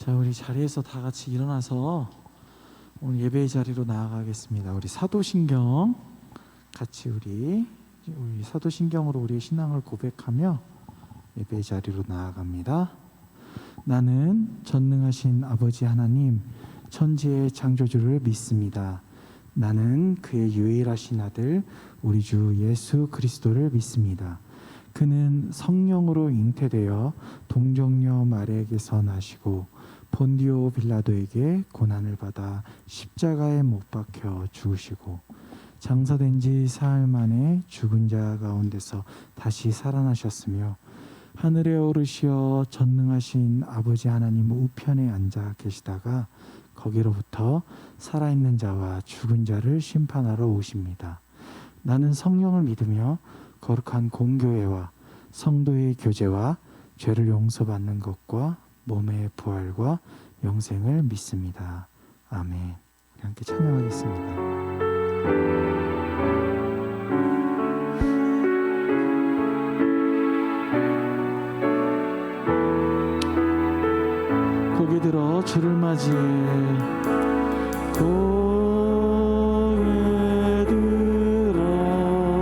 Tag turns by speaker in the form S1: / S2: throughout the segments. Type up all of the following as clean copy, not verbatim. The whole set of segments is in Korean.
S1: 자, 우리 자리에서 다 같이 일어나서 오늘 예배의 자리로 나아가겠습니다. 우리 사도신경 같이 우리 사도신경으로 우리의 신앙을 고백하며 예배의 자리로 나아갑니다. 나는 전능하신 아버지 하나님 천지의 창조주를 믿습니다. 나는 그의 유일하신 아들 우리 주 예수 그리스도를 믿습니다. 그는 성령으로 잉태되어 동정녀 마리아에게서 나시고 본디오 빌라도에게 고난을 받아 십자가에 못 박혀 죽으시고 장사된 지 사흘 만에 죽은 자 가운데서 다시 살아나셨으며 하늘에 오르시어 전능하신 아버지 하나님 우편에 앉아 계시다가 거기로부터 살아있는 자와 죽은 자를 심판하러 오십니다. 나는 성령을 믿으며 거룩한 공교회와 성도의 교제와 죄를 용서받는 것과 몸의 부활과 영생을 믿습니다. 아멘. 우리 함께 찬양하겠습니다. 고개 들어 주를 맞이해 고개 들어 주를 맞이해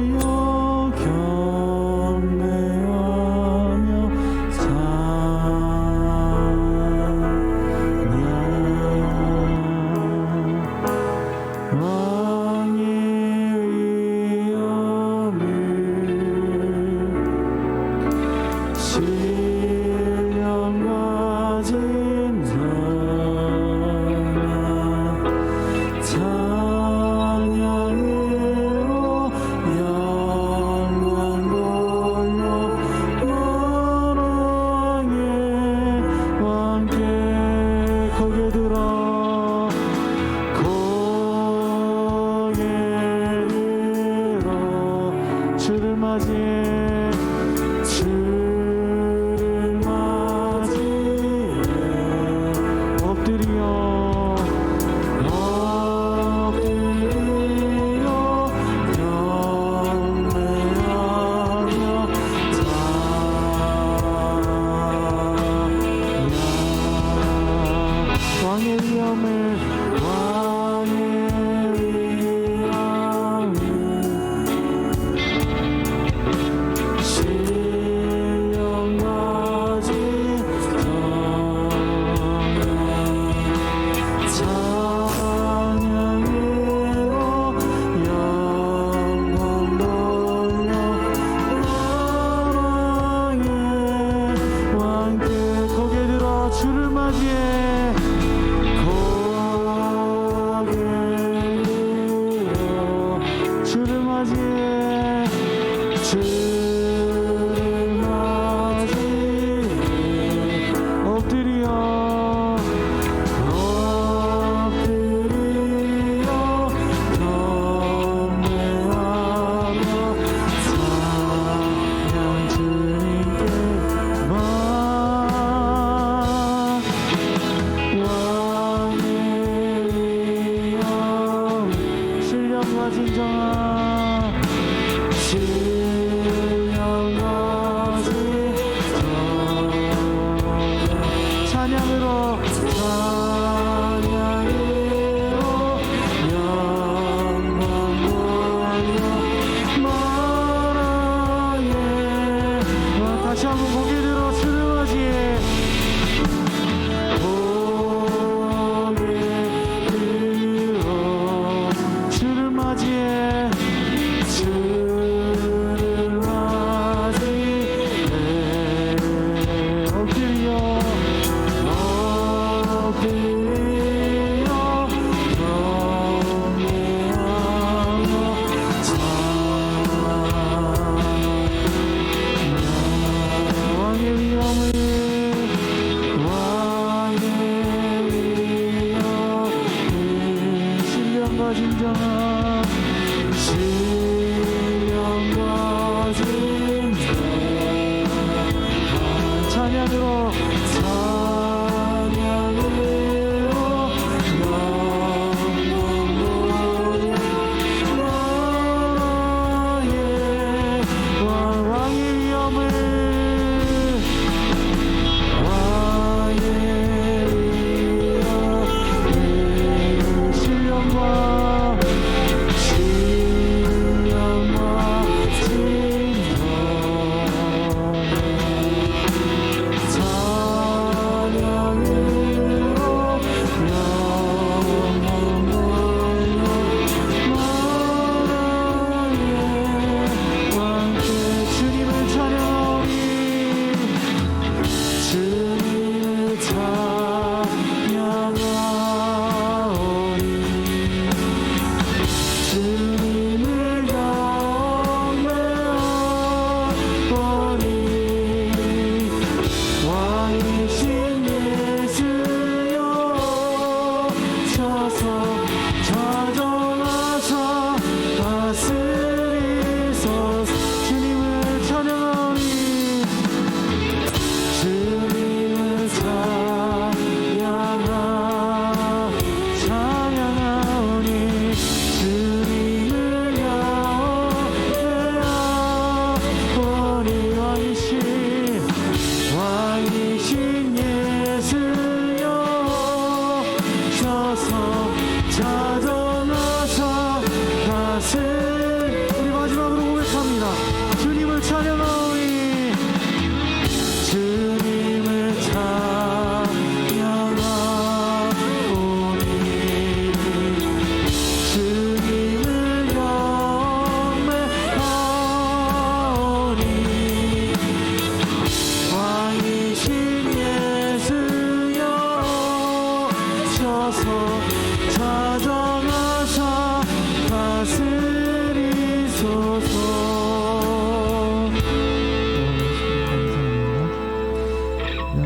S1: 엎드려 경배하며 왕의 위엄을 신령 가진 자나 찬양으로 영광 돌려 만왕의 왕께 고개 들어 주를 맞이해 주를 맞이해 엎드려 경배하며 찬양 왕의 위엄을 주를 맞이해 고개 들어 주를 맞이해 주를 맞이해 엎드려 경배하며 찬양 주님께 신령과 진정한 신령과 진정한 찬양으로 영광 돌려 만왕의 다시 한번 고개 들어 주를 맞이해 주를 맞이해 엎드려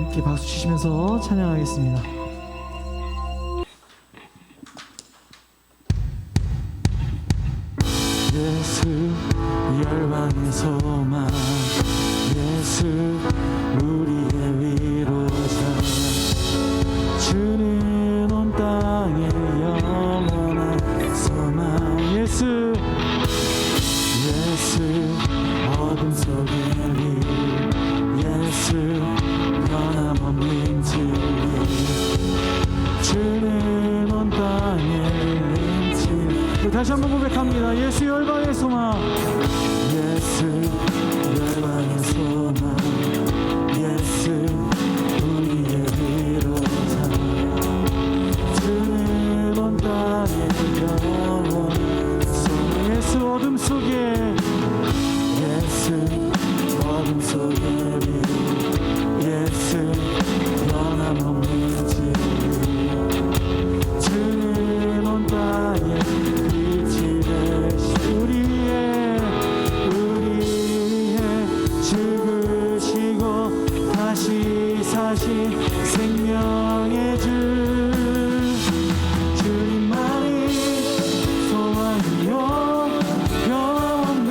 S1: 함께 박수 치시면서 찬양하겠습니다. 예수 열방의 소망, 예수 우리의 위로자, 주는 온 땅의 영원한 소망. 예수 어둠 속의 길, 예수 변함없는 진리, 주는 온 땅의 진리. 다시 한번 고백합니다. 예수 열방의 소망, 예수 열방의 소망, 예수 우리의 위로자, 주는 온 땅의 영원한 소망. 예수 어둠 속에, 예수 어둠 속에 빛, 예수 변함없는 진리, 주는 온 땅에 빛이 되시. 우리 위해 죽으시고 다시 사신 생명의 주, 주님만이 소망이요 변함없는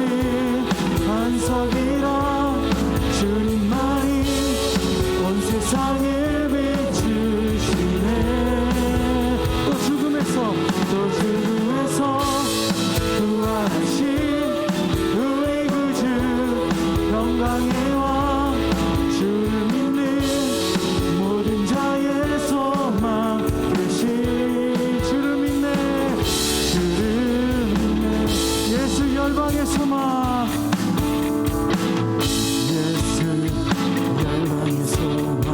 S1: 반석이라, 주님만이 온 세상을 비추시네. 또 죽음에서 부활하신 우리 구주, 영광의 왕, 주를 믿는 모든 자의 소망 되신, 주를 믿네, 주를 믿네. 예수 열방의 소망, 예수 열방의 소망,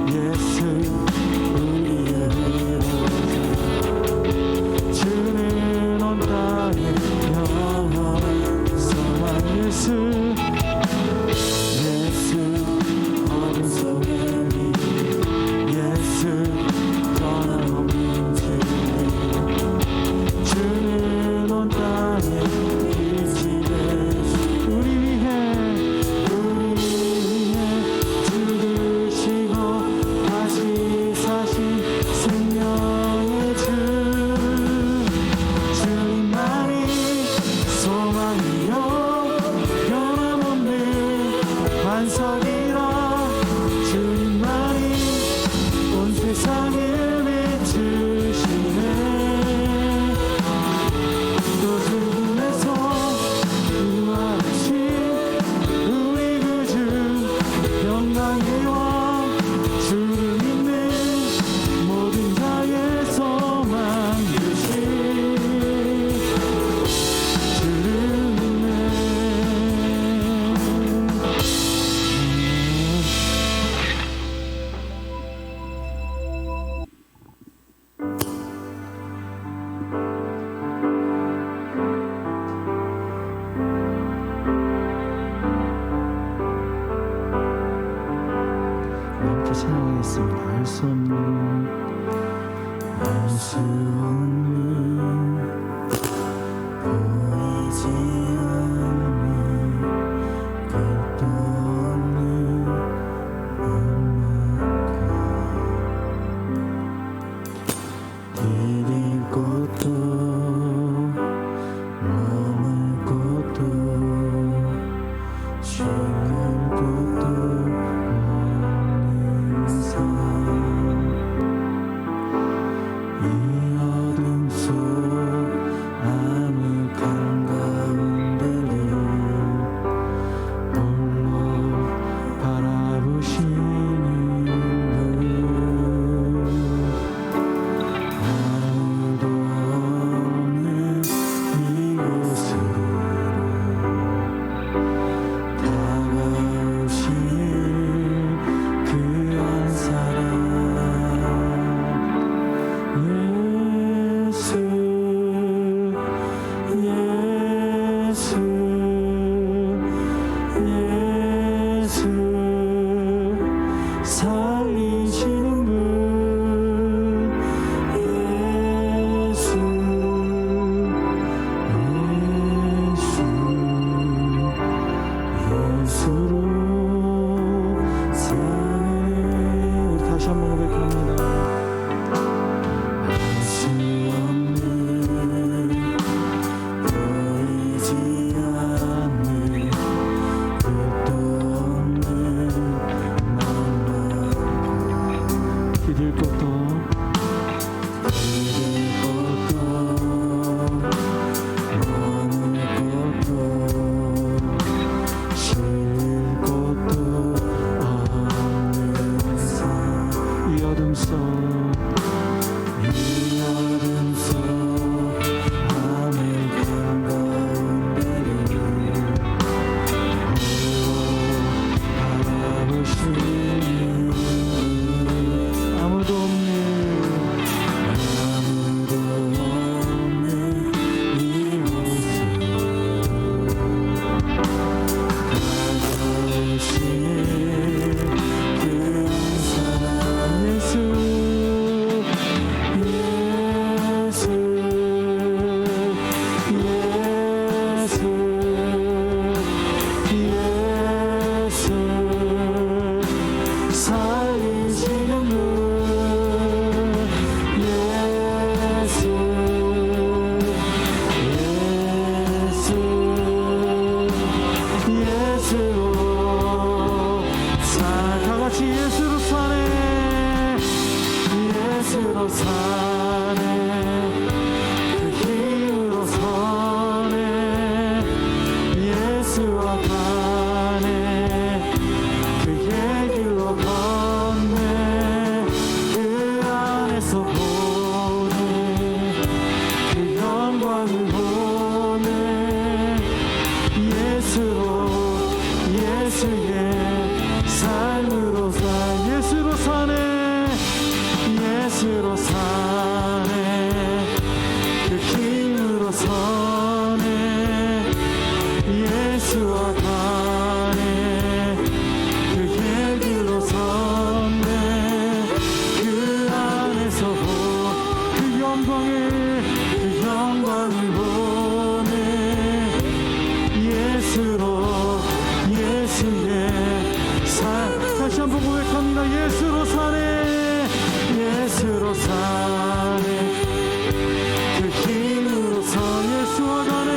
S1: 예수 우리의 위로자, 주는 온 땅의 영원한 소망. 예수 어둠 속의 빛, 예수 변함없는 진리, 주는 온 땅의 빛이 되시. 우리 위해 죽으시고 다시 사신 생명의 주, 주님만이 소망이요 변함없는 반석이라, 주님만이 온 세상을 비추시네. 또 죽음에서 부활하신 우리 구주, 영광의 왕, 주를 믿는 모든 자의 소망 되신, 주를 믿네. 함께 찬양하겠습니다. 알 수 없는, 알 수 없는, 보이지 않는, 끝도 없는 음악과, 디딜 곳도 머물 곳도 쉴 곳도 없는 삶, 이 어둠 속 암흑한 가운데 기댈 것도 머물 것도 쉴 것도 없는 삶. 이 어둠 속 밤의 한가운데를 바라보시는 아무도 없는 이곳을 가져오시는 그 사랑 예수 살리시는 분 예수로 다같이 예수로 사네 예수로 사네 그 힘으로 서네 예수와 가네 그의 길로 걷네 그 안에서 보네 그 영광을 보네 예수로 예수의 삶으로 예수로 사네 예수로 사네 그 힘으로 서네 예수와 가네 그의 길로 섰네 그 안에서 그 영광을 보네 예수로 예수의 삶 다시 한번 고백합니다 예수로 사네 예수로 사네 그 힘으로 서 예수와 가네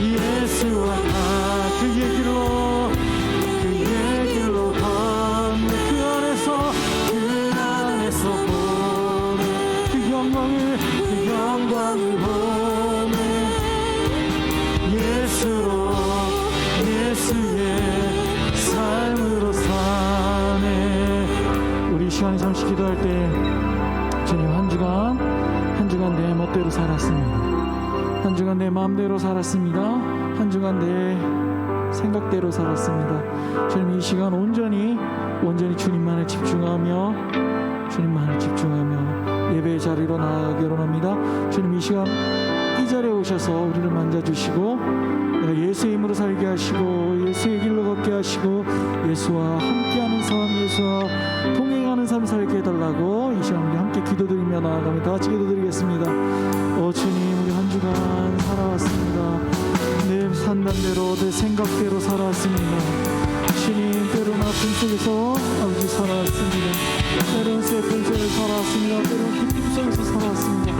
S1: 예수와 가 그의 길로 걷네 그 안에서 보네 그 영광을 보네 예수로 예수의 삶으로 사네. 우리 시간에 잠시 기도할 때 주님 한 주간 내 멋대로 살았습니다. 한 주간 내 마음대로 살았습니다. 한 주간 내 생각대로 살았습니다. 주님 이 시간 온전히 주님만을 집중하며 예배의 자리로 나아가기로 합니다. 주님 이 시간 이 자리에 오셔서 우리를 만져주시고 내가 예수의 힘으로 살게 하시고 예수의 길로 걷게 하시고 예수와 함께하는 삶 예수와 동행하는 삶 살게 해달라고 이 시간 우리 함께 기도드리며 나아가며 다 같이 기도드리겠습니다. 주님 우리 한 주간 살아왔습니다. 내 판단대로 내 생각대로 살아왔습니다. 주님 때로는 아픔 속에서 아버지 살아왔습니다. 때로는 슬픔 속에 살아왔습니다. 때로는 기쁨 속에서 살아왔습니다.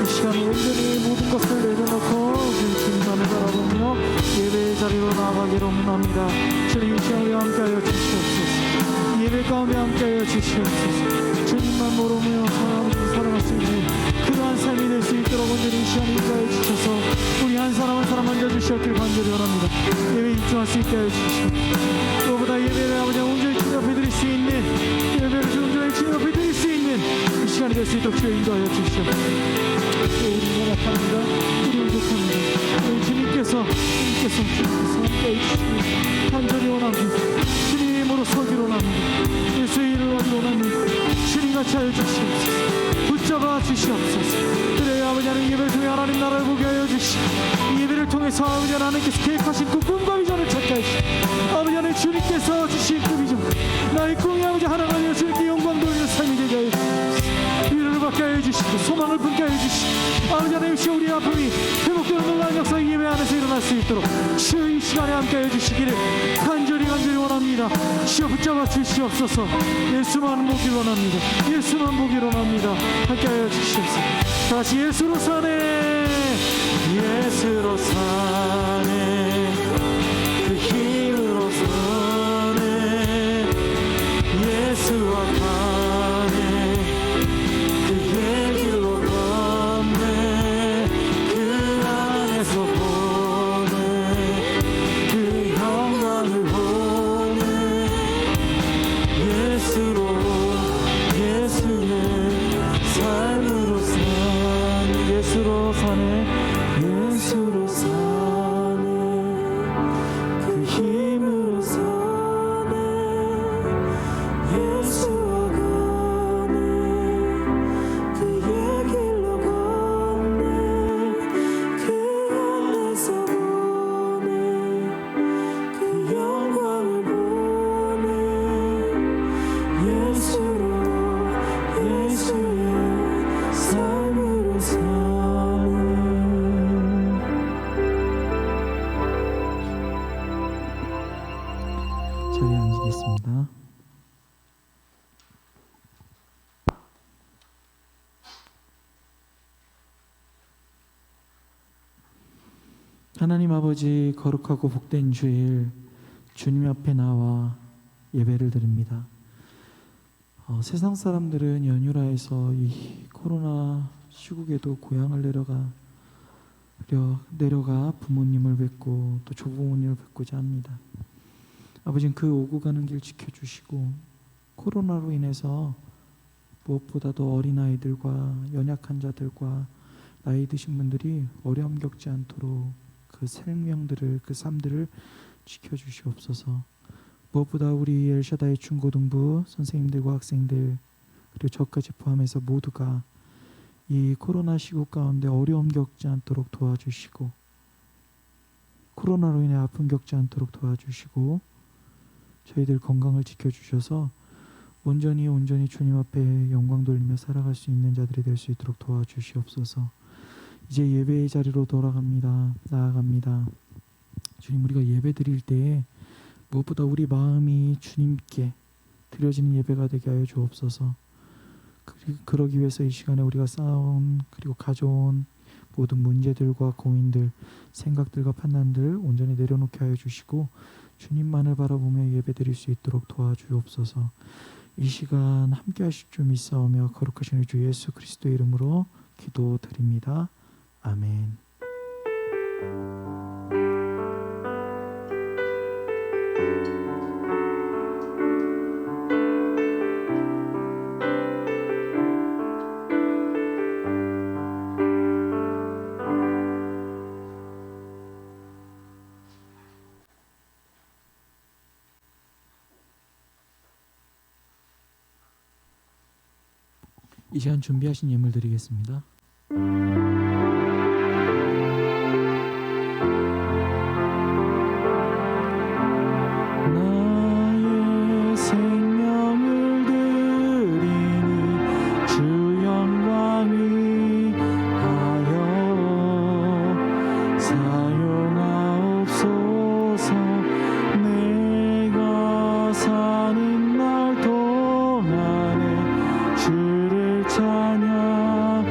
S1: 이 시간 온전히 모든 것을 내려놓고 주님만을 바라보며 예배의 자리로 나아가기로 합니다. 주님 이 시간 우리 함께하여 주시옵소서. 예배 가운데 함께하여 주시옵소서. 주님만 모르며 살아왔습니다. 그러한 삶이 될 수 있도록 온전히 이 시간 인도하여 주셔서 우리 한 사람 한 사람 만져주시옵길 간절히 원합니다. 예배에 집중할 수 있게 하여 주시옵소서. 또보다 예배를 아버지 온전히 주님 앞에 드릴 수 있는 예배를 온전히 주님 앞에 드릴 수 있는 이 시간이 될 수 있도록 주여 인도하여 주시옵소서. 우리 연약합니다. 우리 부족합니다. 우리 주님께서 함께해 주시옵소서. 간절히 원합니다. 주님의 힘으로 서기로 원합니다. 예수의 일을 하기로 원합니다. 주님같이 하여 주시옵소서. 붙잡아 주시옵소서. 그래야 아버지 하나님 예배를 통해 하나님 나라를 보게 하여 주시고 이 예배를 통해서 아버지 하나님께서 계획하신 그 꿈과 비전을 찾게 하시고 아버지 하나님 주님께서 주신 그 비전 나의 꿈이 아버지 하나님여 주님께 영광 돌리는 삶이 되게 하여 주시옵소서. 위로를 받게 하여 주시고 소망을 품게 하여 주시고 아버지 하나님 우리 아픔이 회복되는 놀라운 역사 예배 안에서 일어날 수 있도록 주여 이 시간에 함께 해 주시기를 간절히 원합니다. 주여 붙잡아 주시옵소서. 예수만 보기를 원합니다. 예수만 보기를 원합니다. 함께 하여 주시옵소서. 다시 예수로 사네 예수로 사네 그 힘으로 서네 예수와 가네 하나님 아버지, 거룩하고 복된 주일 주님 앞에 나와 예배를 드립니다. 세상 사람들은 연휴라 해서 이 코로나 시국에도 고향을 내려가 부모님을 뵙고 또 조부모님을 뵙고자 합니다. 아버지는 그 오고 가는 길 지켜주시고, 코로나로 인해서 무엇보다도 어린아이들과 연약한 자들과 나이 드신 분들이 어려움 겪지 않도록 그 생명들을, 그 삶들을 지켜주시옵소서. 무엇보다 우리 엘샤다이 중고등부 선생님들과 학생들, 그리고 저까지 포함해서 모두가 이 코로나 시국 가운데 어려움 겪지 않도록 도와주시고, 코로나로 인해 아픔 겪지 않도록 도와주시고, 저희들 건강을 지켜주셔서 온전히 주님 앞에 영광 돌리며 살아갈 수 있는 자들이 될 수 있도록 도와주시옵소서. 이제 예배의 자리로 나아갑니다. 주님, 우리가 예배 드릴 때에 무엇보다 우리 마음이 주님께 드려지는 예배가 되게 하여 주옵소서. 그러기 위해서 이 시간에 우리가 쌓아온 그리고 가져온 모든 문제들과 고민들, 생각들과 판단들 온전히 내려놓게 하여 주시고, 주님만을 바라보며 예배 드릴 수 있도록 도와주옵소서. 이 시간 함께 하실 줄 믿사오며 거룩하신 우리 주 예수 그리스도의 이름으로 기도드립니다. 아멘. 이 시간 준비하신 예물 드리겠습니다. 나의 생명을 드리니 주 영광이 하여 사용하옵소서. 내가 사는 날 동안에 주를 찬양하며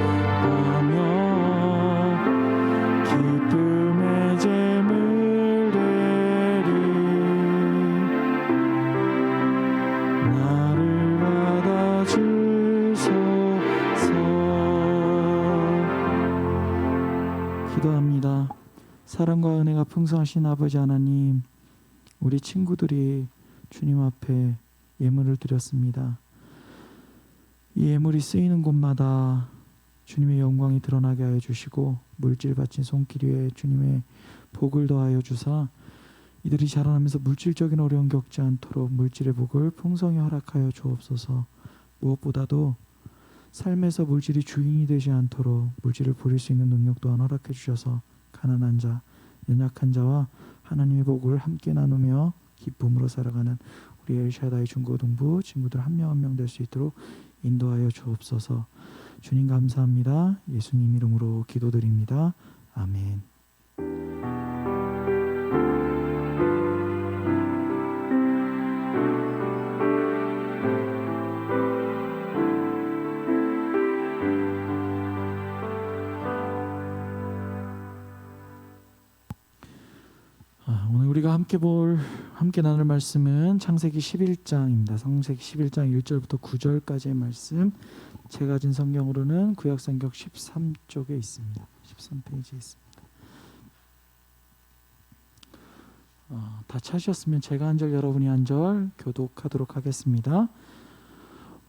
S1: 기쁨의 제물 드리 나를 받아주소서. 기도합니다. 사랑과 은혜가 풍성하신 아버지 하나님, 우리 친구들이 주님 앞에 예물을 드렸습니다. 이 예물이 쓰이는 곳마다 주님의 영광이 드러나게 하여 주시고, 물질 바친 손길 위에 주님의 복을 더하여 주사 이들이 자라나면서 물질적인 어려움 겪지 않도록 물질의 복을 풍성히 허락하여 주옵소서. 무엇보다도 삶에서 물질이 주인이 되지 않도록 물질을 버릴 수 있는 능력 또한 허락해 주셔서 가난한 자, 연약한 자와 하나님의 복을 함께 나누며 기쁨으로 살아가는 우리 엘샤다이 중고등부 친구들 한 명 한 명 될 수 있도록 인도하여 주옵소서. 주님 감사합니다. 예수님 이름으로 기도드립니다. 아멘. 오늘 우리가 함께 나눌 말씀은 창세기 11장입니다. 창세기 11장 1절부터 9절까지의 말씀. 제가 가진 성경으로는 구약성경 13쪽에 있습니다. 13페이지에 있습니다. 다 찾으셨으면 제가 한 절 여러분이 한 절 교독하도록 하겠습니다.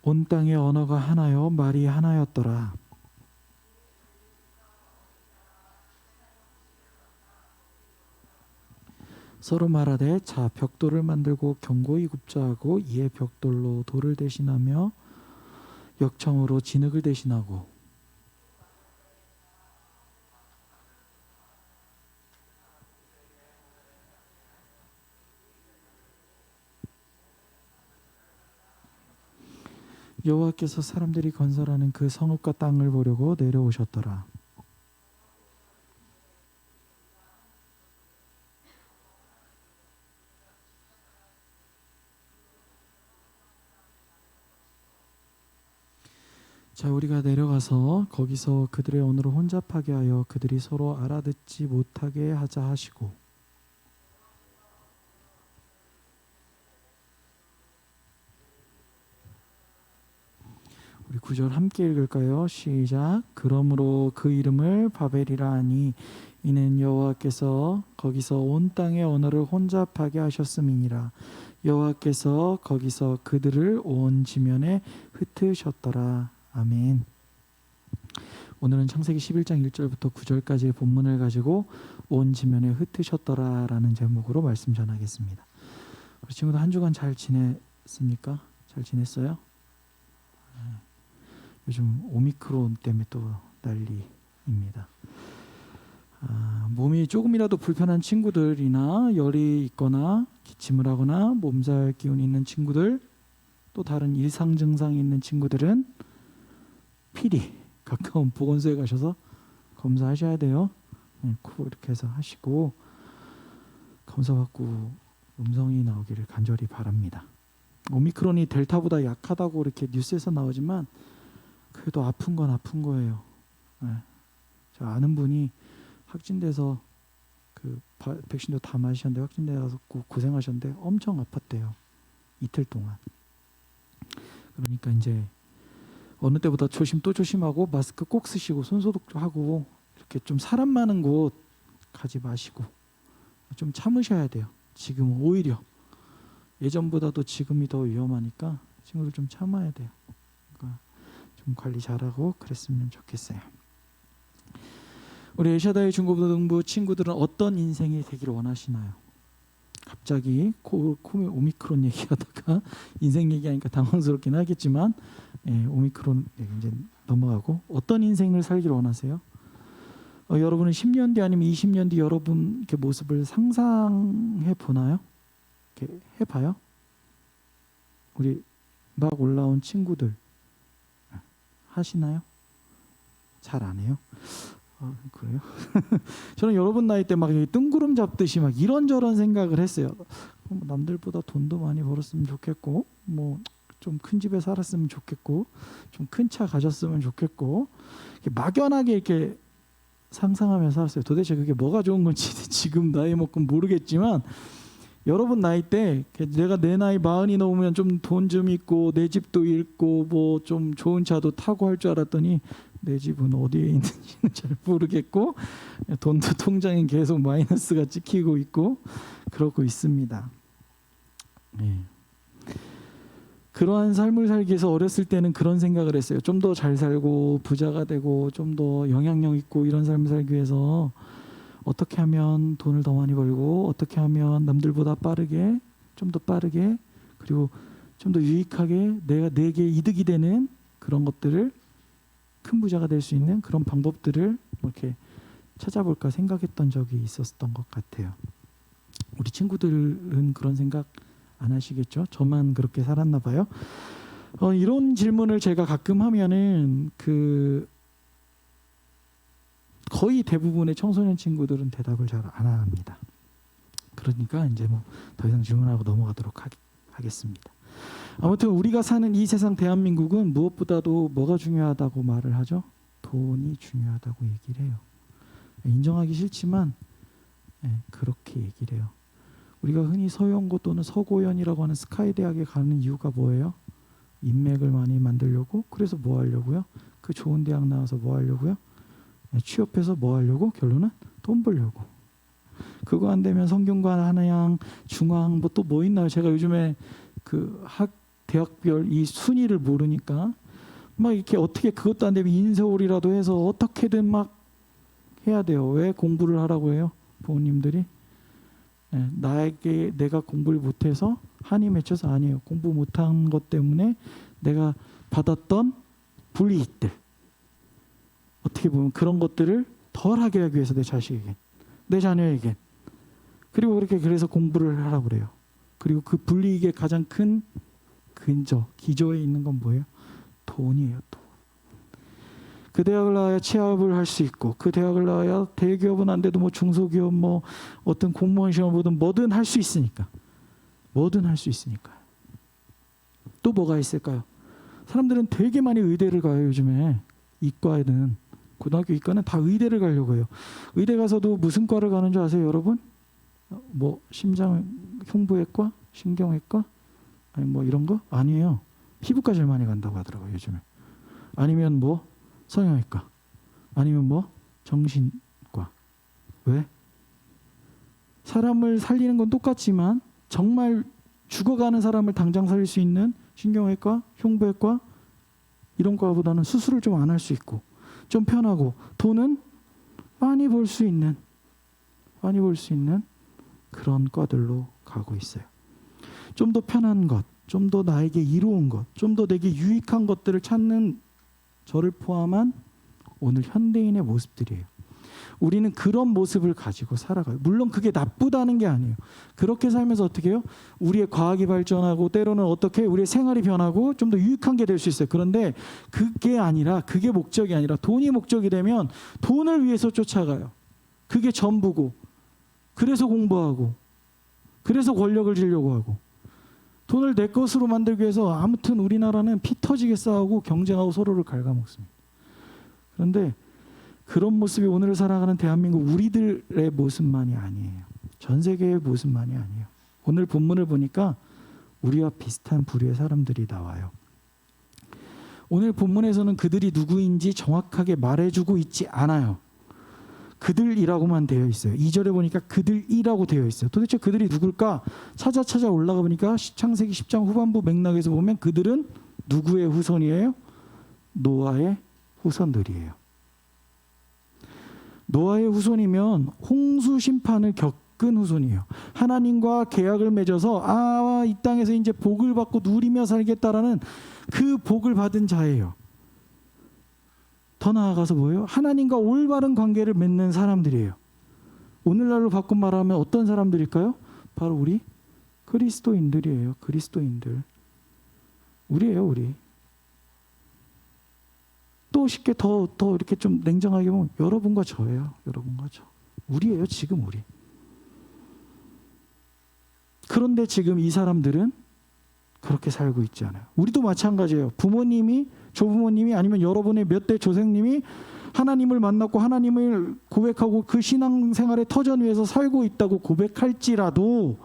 S1: 온 땅의 언어가 하나요 말이 하나였더라. 서로 말하되 자 벽돌을 만들고 견고히 굽자 하고 이에 벽돌로 돌을 대신하며 역청으로 진흙을 대신하고 여호와께서 사람들이 건설하는 그 성읍과 땅을 보려고 내려오셨더라. 자, 우리가 내려가서 거기서 그들의 언어를 혼잡하게 하여 그들이 서로 알아듣지 못하게 하자 하시고, 우리 9절 함께 읽을까요? 시작. 그러므로 그 이름을 바벨이라 하니 이는 여호와께서 거기서 온 땅의 언어를 혼잡하게 하셨음이니라. 여호와께서 거기서 그들을 온 지면에 흩으셨더라. 아멘. 오늘은 창세기 11장 1절부터 9절까지의 본문을 가지고 온 지면에 흩으셨더라 라는 제목으로 말씀 전하겠습니다. 우리 친구들 한 주간 잘 지냈습니까? 잘 지냈어요? 요즘 오미크론 때문에 또 난리입니다. 몸이 조금이라도 불편한 친구들이나 열이 있거나 기침을 하거나 몸살 기운이 있는 친구들, 또 다른 일상 증상이 있는 친구들은 필히 가까운 보건소에 가셔서 검사하셔야 돼요. 코 이렇게 해서 하시고 검사받고 음성이 나오기를 간절히 바랍니다. 오미크론이 델타보다 약하다고 이렇게 뉴스에서 나오지만 그래도 아픈 건 아픈 거예요. 저 아는 분이 확진돼서 그 백신도 다 맞으셨는데 확진돼서 고생하셨는데 엄청 아팠대요. 이틀 동안. 그러니까 이제 어느 때보다 또 조심하고 마스크 꼭 쓰시고 손소독 하고 이렇게 좀 사람 많은 곳 가지 마시고 좀 참으셔야 돼요. 지금은 오히려 예전보다도 지금이 더 위험하니까 친구들 좀 참아야 돼요. 그러니까 좀 관리 잘하고 그랬으면 좋겠어요. 우리 에샤다의 중고등부 친구들은 어떤 인생이 되기를 원하시나요? 갑자기 오미크론 얘기하다가 인생 얘기하니까 당황스럽긴 하겠지만 오미크론 이제 넘어가고 어떤 인생을 살기를 원하세요? 여러분은 10년 뒤 아니면 20년 뒤 여러분 이렇게 모습을 상상해 보나요? 이렇게 해봐요. 우리 막 올라온 친구들 하시나요? 잘 안 해요? 그래요? 저는 여러분 나이 때 막 뜬구름 잡듯이 막 이런저런 생각을 했어요. 남들보다 돈도 많이 벌었으면 좋겠고, 뭐 좀 큰 집에 살았으면 좋겠고, 좀 큰 차 가졌으면 좋겠고, 막연하게 이렇게 상상하면서 살았어요. 도대체 그게 뭐가 좋은 건지 지금 나이 먹고 모르겠지만, 여러분 나이 때 내가 내 나이 40이 넘으면 좀 돈 좀 있고 내 집도 있고 뭐 좀 좋은 차도 타고 할 줄 알았더니 내 집은 어디에 있는지는 잘 모르겠고 돈도 통장에 계속 마이너스가 찍히고 있고 그러고 있습니다. 그러한 삶을 살기 위해서 어렸을 때는 그런 생각을 했어요. 좀 더 잘 살고 부자가 되고 좀 더 영향력 있고 이런 삶을 살기 위해서 어떻게 하면 돈을 더 많이 벌고 어떻게 하면 남들보다 빠르게 좀 더 빠르게 그리고 좀 더 유익하게 내게 이득이 되는 그런 것들을 큰 부자가 될 수 있는 그런 방법들을 이렇게 찾아볼까 생각했던 적이 있었던 것 같아요. 우리 친구들은 그런 생각 안 하시겠죠? 저만 그렇게 살았나 봐요. 이런 질문을 제가 가끔 하면은 거의 대부분의 청소년 친구들은 대답을 잘 안 합니다. 그러니까 이제 뭐 더 이상 질문하고 넘어가도록 하겠습니다. 아무튼 우리가 사는 이 세상 대한민국은 무엇보다도 뭐가 중요하다고 말을 하죠? 돈이 중요하다고 얘기를 해요. 인정하기 싫지만 그렇게 얘기를 해요. 우리가 흔히 서연고 또는 서고연이라고 하는 스카이 대학에 가는 이유가 뭐예요? 인맥을 많이 만들려고. 그래서 뭐 하려고요? 그 좋은 대학 나와서 뭐 하려고요? 취업해서 뭐 하려고? 결론은 돈 벌려고. 그거 안 되면 성균관, 한양, 중앙 뭐 또 뭐 있나요? 제가 요즘에 그 대학별 이 순위를 모르니까 막 이렇게 어떻게 그것도 안 되면 인서울이라도 해서 어떻게든 막 해야 돼요. 왜 공부를 하라고 해요? 부모님들이 내가 공부를 못해서 한이 맺혀서 아니에요. 공부 못한 것 때문에 내가 받았던 불이익들 어떻게 보면 그런 것들을 덜하게 하기 위해서 내 자식에게 내 자녀에게 그리고 그렇게 그래서 공부를 하라고 그래요. 그리고 그 불이익의 가장 큰 기저에 있는 건 뭐예요? 돈이에요. 돈. 그 대학을 나와야 취업을 할 수 있고 그 대학을 나와야 대기업은 안 돼도 뭐 중소기업 뭐 어떤 공무원 시험을 보든 뭐든 할 수 있으니까 또 뭐가 있을까요? 사람들은 되게 많이 의대를 가요. 요즘에 이과에는, 고등학교 이과는 다 의대를 가려고 해요. 의대 가서도 무슨 과를 가는 줄 아세요, 여러분? 뭐 심장 흉부외과, 신경외과, 아니 뭐 이런 거 아니에요. 피부과 제일 많이 간다고 하더라고요, 요즘에. 아니면 뭐 성형외과, 아니면 뭐 정신과. 왜? 사람을 살리는 건 똑같지만 정말 죽어가는 사람을 당장 살릴 수 있는 신경외과, 흉부외과 이런 과보다는 수술을 좀 안 할 수 있고 좀 편하고 돈은 많이 벌 수 있는 그런 과들로 가고 있어요. 좀 더 편한 것, 좀 더 나에게 이로운 것, 좀 더 내게 유익한 것들을 찾는 저를 포함한 오늘 현대인의 모습들이에요. 우리는 그런 모습을 가지고 살아가요. 물론 그게 나쁘다는 게 아니에요. 그렇게 살면서 어떻게 해요? 우리의 과학이 발전하고 때로는 어떻게 우리의 생활이 변하고 좀 더 유익한 게 될 수 있어요. 그런데 그게 목적이 아니라 돈이 목적이 되면 돈을 위해서 쫓아가요. 그게 전부고, 그래서 공부하고, 그래서 권력을 지려고 하고, 돈을 내 것으로 만들기 위해서 아무튼 우리나라는 피 터지게 싸우고 경쟁하고 서로를 갉아먹습니다. 그런데 그런 모습이 오늘 살아가는 대한민국 우리들의 모습만이 아니에요. 전 세계의 모습만이 아니에요. 오늘 본문을 보니까 우리와 비슷한 부류의 사람들이 나와요. 오늘 본문에서는 그들이 누구인지 정확하게 말해주고 있지 않아요. 그들이라고만 되어 있어요. 2절에 보니까 그들이라고 되어 있어요. 도대체 그들이 누굴까? 찾아 올라가 보니까 창세기 10장 후반부 맥락에서 보면 그들은 누구의 후손이에요? 노아의 후손들이에요. 노아의 후손이면 홍수 심판을 겪은 후손이에요. 하나님과 계약을 맺어서 이 땅에서 이제 복을 받고 누리며 살겠다라는 그 복을 받은 자예요. 더 나아가서 뭐예요? 하나님과 올바른 관계를 맺는 사람들이에요. 오늘날로 바꾼 말하면 어떤 사람들일까요? 바로 우리 그리스도인들이에요. 그리스도인들. 우리예요, 우리. 또 쉽게 더 이렇게 좀 냉정하게 보면 여러분과 저예요. 여러분과 저. 우리예요, 지금 우리. 그런데 지금 이 사람들은 그렇게 살고 있지 않아요. 우리도 마찬가지예요. 부모님이, 조부모님이 아니면 여러분의 몇 대 조상님이 하나님을 만났고 하나님을 고백하고 그 신앙생활의 터전 위에서 살고 있다고 고백할지라도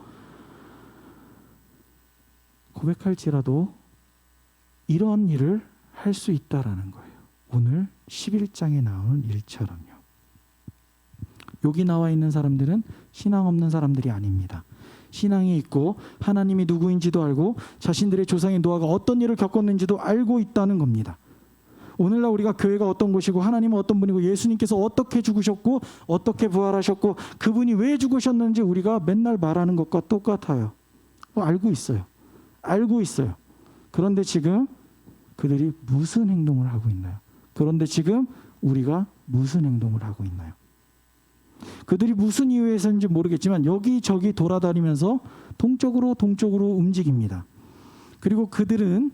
S1: 이러한 일을 할 수 있다라는 거예요. 오늘 11장에 나오는 일처럼요. 여기 나와 있는 사람들은 신앙 없는 사람들이 아닙니다. 신앙이 있고 하나님이 누구인지도 알고 자신들의 조상인 노아가 어떤 일을 겪었는지도 알고 있다는 겁니다. 오늘날 우리가 교회가 어떤 곳이고 하나님은 어떤 분이고 예수님께서 어떻게 죽으셨고 어떻게 부활하셨고 그분이 왜 죽으셨는지 우리가 맨날 말하는 것과 똑같아요. 알고 있어요. 그런데 지금 그들이 무슨 행동을 하고 있나요? 그런데 지금 우리가 무슨 행동을 하고 있나요? 그들이 무슨 이유에서인지 모르겠지만 여기저기 돌아다니면서 동쪽으로 움직입니다. 그리고 그들은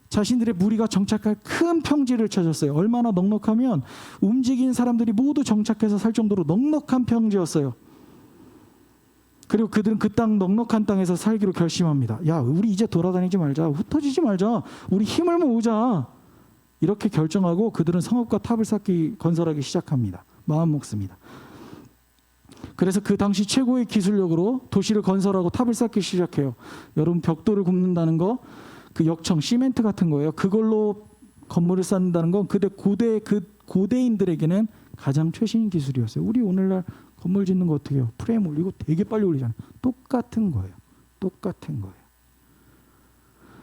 S1: 자신들의 무리가 정착할 큰 평지를 찾았어요. 얼마나 넉넉하면 움직인 사람들이 모두 정착해서 살 정도로 넉넉한 평지였어요. 그리고 그들은 그 땅 넉넉한 땅에서 살기로 결심합니다. 야, 우리 이제 돌아다니지 말자. 흩어지지 말자. 우리 힘을 모으자. 이렇게 결정하고 그들은 성읍과 탑을 건설하기 시작합니다. 마음 먹습니다. 그래서 그 당시 최고의 기술력으로 도시를 건설하고 탑을 쌓기 시작해요. 여러분 벽돌을 굽는다는 거, 그 역청 시멘트 같은 거예요. 그걸로 건물을 쌓는다는 건 고대인들에게는 가장 최신 기술이었어요. 우리 오늘날 건물 짓는 거 어떻게 해요? 프레임 올리고 되게 빨리 올리잖아요. 똑같은 거예요.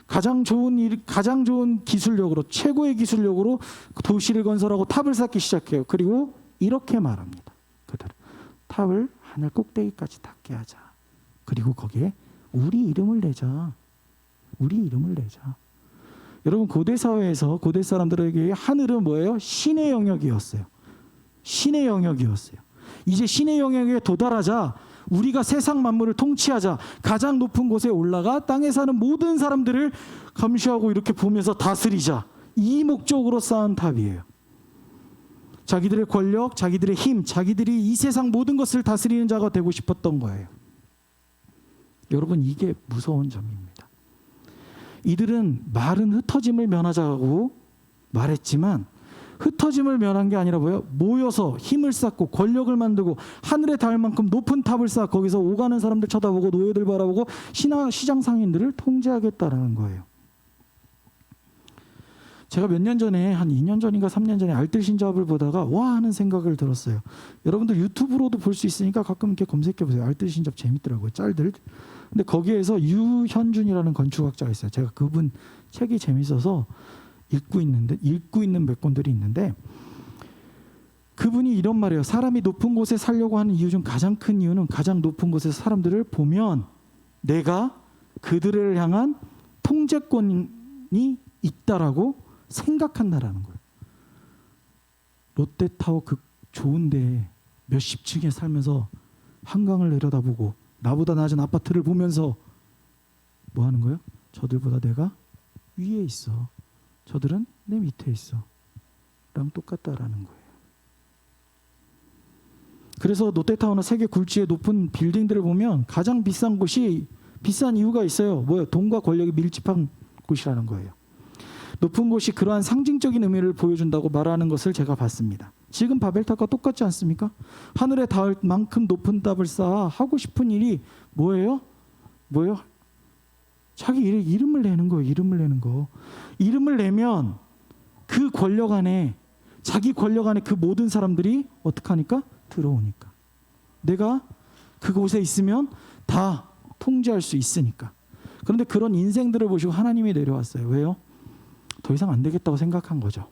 S1: 가장 좋은 기술력으로, 최고의 기술력으로 도시를 건설하고 탑을 쌓기 시작해요. 그리고 이렇게 말합니다. 그들은 탑을 하늘 꼭대기까지 닿게 하자. 그리고 거기에 우리 이름을 내자. 여러분 고대 사회에서 고대 사람들에게 하늘은 뭐예요? 신의 영역이었어요. 이제 신의 영역에 도달하자. 우리가 세상 만물을 통치하자. 가장 높은 곳에 올라가 땅에 사는 모든 사람들을 감시하고 이렇게 보면서 다스리자. 이 목적으로 쌓은 탑이에요. 자기들의 권력, 자기들의 힘, 자기들이 이 세상 모든 것을 다스리는 자가 되고 싶었던 거예요. 여러분 이게 무서운 점입니다. 이들은 말은 흩어짐을 면하자고 말했지만 흩어짐을 면한 게 아니라 뭐예요? 모여서 힘을 쌓고 권력을 만들고 하늘에 닿을 만큼 높은 탑을 쌓아 거기서 오가는 사람들 쳐다보고 노예들 바라보고 시장 상인들을 통제하겠다라는 거예요. 제가 몇 년 전에 한 2년 전인가 3년 전에 알뜰신잡을 보다가 와 하는 생각을 들었어요. 여러분들 유튜브로도 볼 수 있으니까 가끔 이렇게 검색해 보세요. 알뜰신잡 재밌더라고요. 짤들. 근데 거기에서 유현준이라는 건축학자가 있어요. 제가 그분 책이 재밌어서 읽고 있는 몇 권들이 있는데 그분이 이런 말이에요. 사람이 높은 곳에 살려고 하는 이유 중 가장 큰 이유는 가장 높은 곳에서 사람들을 보면 내가 그들을 향한 통제권이 있다라고 생각한다라는 거예요. 롯데타워 그 좋은데 몇십 층에 살면서 한강을 내려다보고 나보다 낮은 아파트를 보면서 뭐 하는 거예요? 저들보다 내가 위에 있어. 저들은 내 밑에 있어. 랑 똑같다라는 거예요. 그래서 롯데타워나 세계 굴지의 높은 빌딩들을 보면 가장 비싼 곳이 비싼 이유가 있어요. 뭐예요? 돈과 권력이 밀집한 곳이라는 거예요. 높은 곳이 그러한 상징적인 의미를 보여준다고 말하는 것을 제가 봤습니다. 지금 바벨탑과 똑같지 않습니까? 하늘에 닿을 만큼 높은 탑을 쌓아 하고 싶은 일이 뭐예요? 자기 이름을 내는 거예요. 이름을 내는 거. 이름을 내면 그 권력 안에 자기 권력 안에 그 모든 사람들이 어떻게 하니까? 들어오니까. 내가 그곳에 있으면 다 통제할 수 있으니까. 그런데 그런 인생들을 보시고 하나님이 내려왔어요. 왜요? 더 이상 안 되겠다고 생각한 거죠.